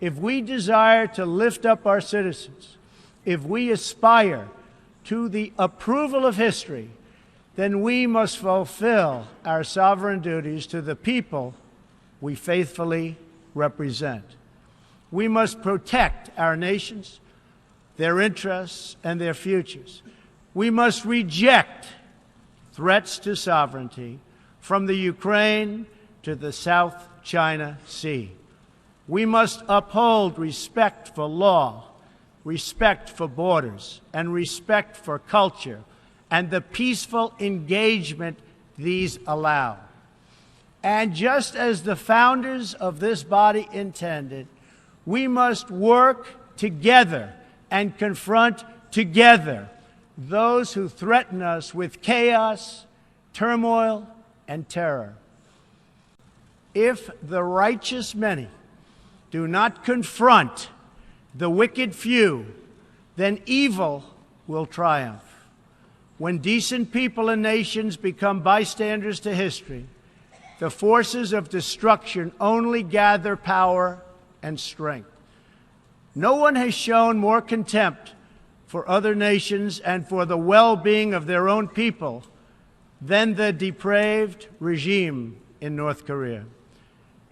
if we desire to lift up our citizens, if we aspire to the approval of history, then we must fulfill our sovereign duties to the people we faithfully represent. We must protect our nations, their interests, and their futures. We must reject threats to sovereignty from the Ukraine to the South China Sea. We must uphold respect for law, respect for borders, and respect for culture, and the peaceful engagement these allow. And just as the founders of this body intended, we must work together and confront together those who threaten us with chaos, turmoil, and terror. If the righteous many do not confront the wicked few, then evil will triumph. When decent people and nations become bystanders to history, the forces of destruction only gather power and strength. No one has shown more contempt for other nations and for the well-being of their own people than the depraved regime in North Korea.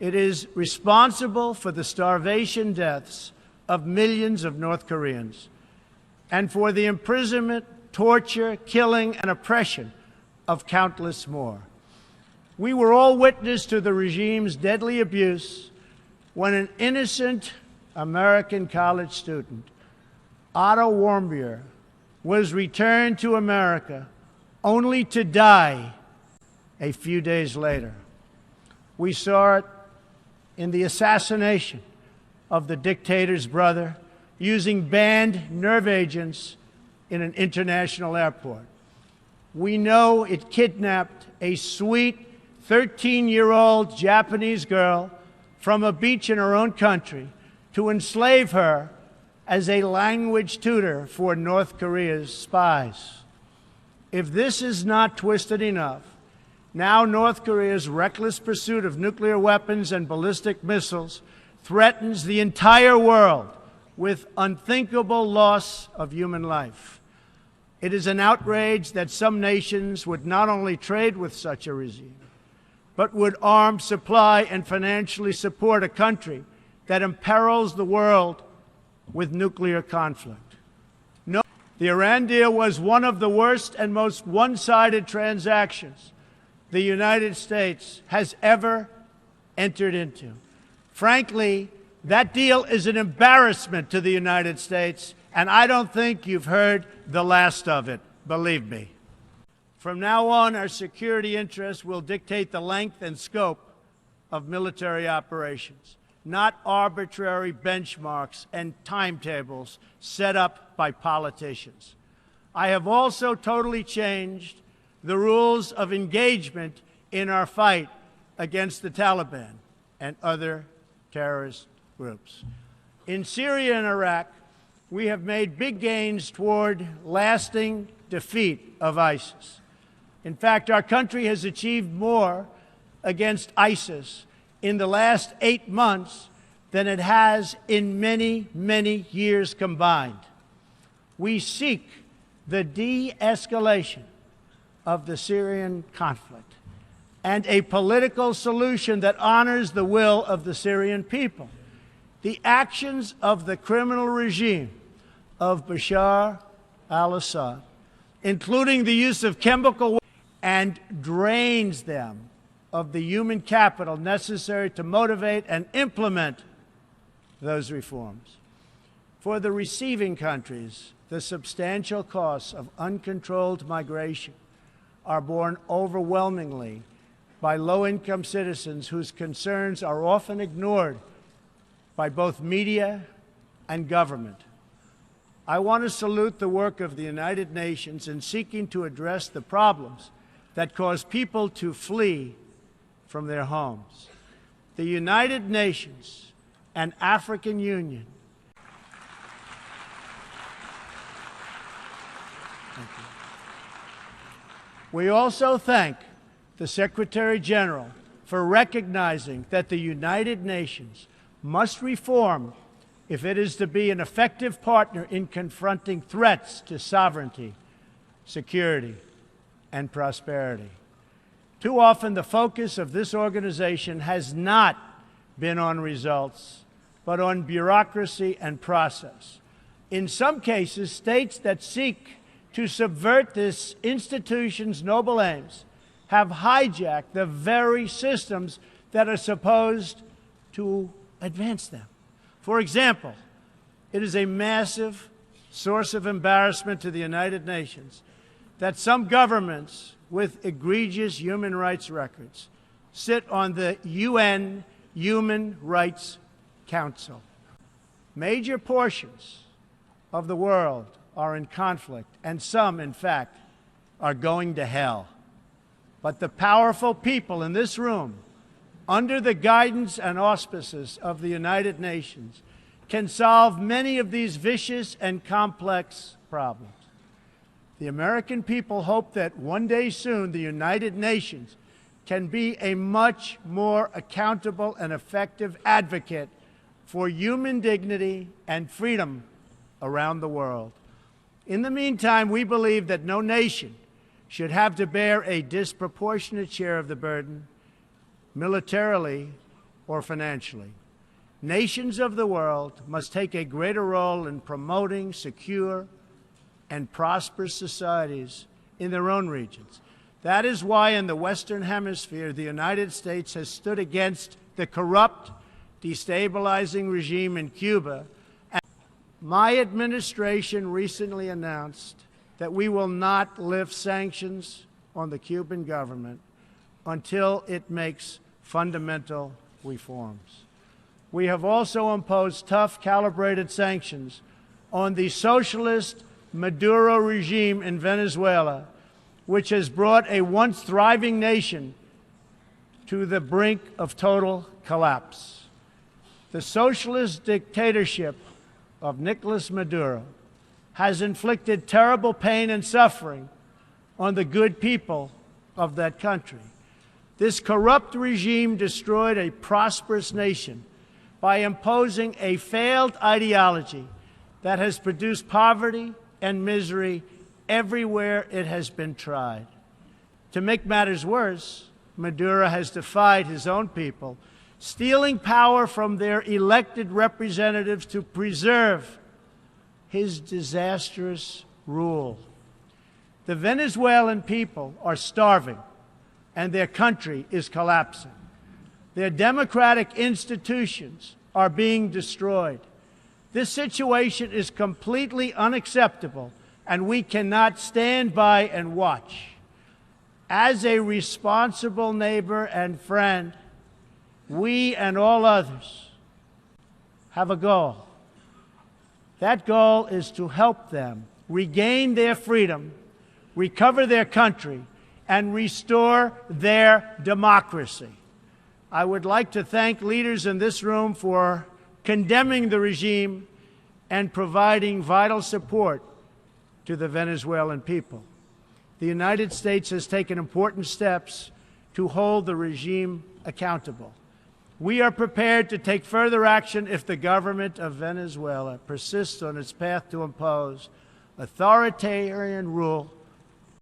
It is responsible for the starvation deaths of millions of North Koreans and for the imprisonment, torture, killing, and oppression of countless more. We were all witness to the regime's deadly abuse when an innocent American college student, Otto Warmbier, was returned to America only to die a few days later. We saw it in the assassination of the dictator's brother using banned nerve agents in an international airport. We know it kidnapped a sweet 13-year-old Japanese girl from a beach in her own country to enslave her as a language tutor for North Korea's spies. If this is not twisted enough, now North Korea's reckless pursuit of nuclear weapons and ballistic missiles threatens the entire world with unthinkable loss of human life. It is an outrage that some nations would not only trade with such a regime, but would arm, supply, and financially support a country that imperils the world with nuclear conflict. No, the Iran deal was one of the worst and most one-sided transactions the United States has ever entered into. Frankly, that deal is an embarrassment to the United States, and I don't think you've heard the last of it, believe me. From now on, our security interests will dictate the length and scope of military operations, not arbitrary benchmarks and timetables set up by politicians. I have also totally changed the rules of engagement in our fight against the Taliban and other terrorist groups. In Syria and Iraq, we have made big gains toward lasting defeat of ISIS. In fact, our country has achieved more against ISIS in the last 8 months than it has in many, many years combined. We seek the de-escalation of the Syrian conflict and a political solution that honors the will of the Syrian people. The actions of the criminal regime of Bashar al-Assad, including the use of chemical weapons, and drains them of the human capital necessary to motivate and implement those reforms. For the receiving countries, the substantial costs of uncontrolled migration are borne overwhelmingly by low-income citizens whose concerns are often ignored by both media and government. I want to salute the work of the United Nations in seeking to address the problems that cause people to flee from their homes. The United Nations and African Union We also thank the Secretary General for recognizing that the United Nations must reform if it is to be an effective partner in confronting threats to sovereignty, security, and prosperity. Too often, the focus of this organization has not been on results, but on bureaucracy and process. In some cases, states that seek to subvert this institution's noble aims have hijacked the very systems that are supposed to advance them. For example, it is a massive source of embarrassment to the United Nations that some governments with egregious human rights records sit on the UN Human Rights Council. Major portions of the world are in conflict, and some, in fact, are going to hell. But the powerful people in this room, under the guidance and auspices of the United Nations, can solve many of these vicious and complex problems. The American people hope that one day soon the United Nations can be a much more accountable and effective advocate for human dignity and freedom around the world. In the meantime, we believe that no nation should have to bear a disproportionate share of the burden, militarily or financially. Nations of the world must take a greater role in promoting secure and prosperous societies in their own regions. That is why in the Western Hemisphere, the United States has stood against the corrupt, destabilizing regime in Cuba. My administration recently announced that we will not lift sanctions on the Cuban government until it makes fundamental reforms. We have also imposed tough, calibrated sanctions on the socialist Maduro regime in Venezuela, which has brought a once thriving nation to the brink of total collapse. The socialist dictatorship of Nicolas Maduro has inflicted terrible pain and suffering on the good people of that country. This corrupt regime destroyed a prosperous nation by imposing a failed ideology that has produced poverty and misery everywhere it has been tried. To make matters worse, Maduro has defied his own people, stealing power from their elected representatives to preserve his disastrous rule. The Venezuelan people are starving, and their country is collapsing. Their democratic institutions are being destroyed. This situation is completely unacceptable, and we cannot stand by and watch. As a responsible neighbor and friend, we and all others have a goal. That goal is to help them regain their freedom, recover their country, and restore their democracy. I would like to thank leaders in this room for condemning the regime and providing vital support to the Venezuelan people. The United States has taken important steps to hold the regime accountable. We are prepared to take further action if the government of Venezuela persists on its path to impose authoritarian rule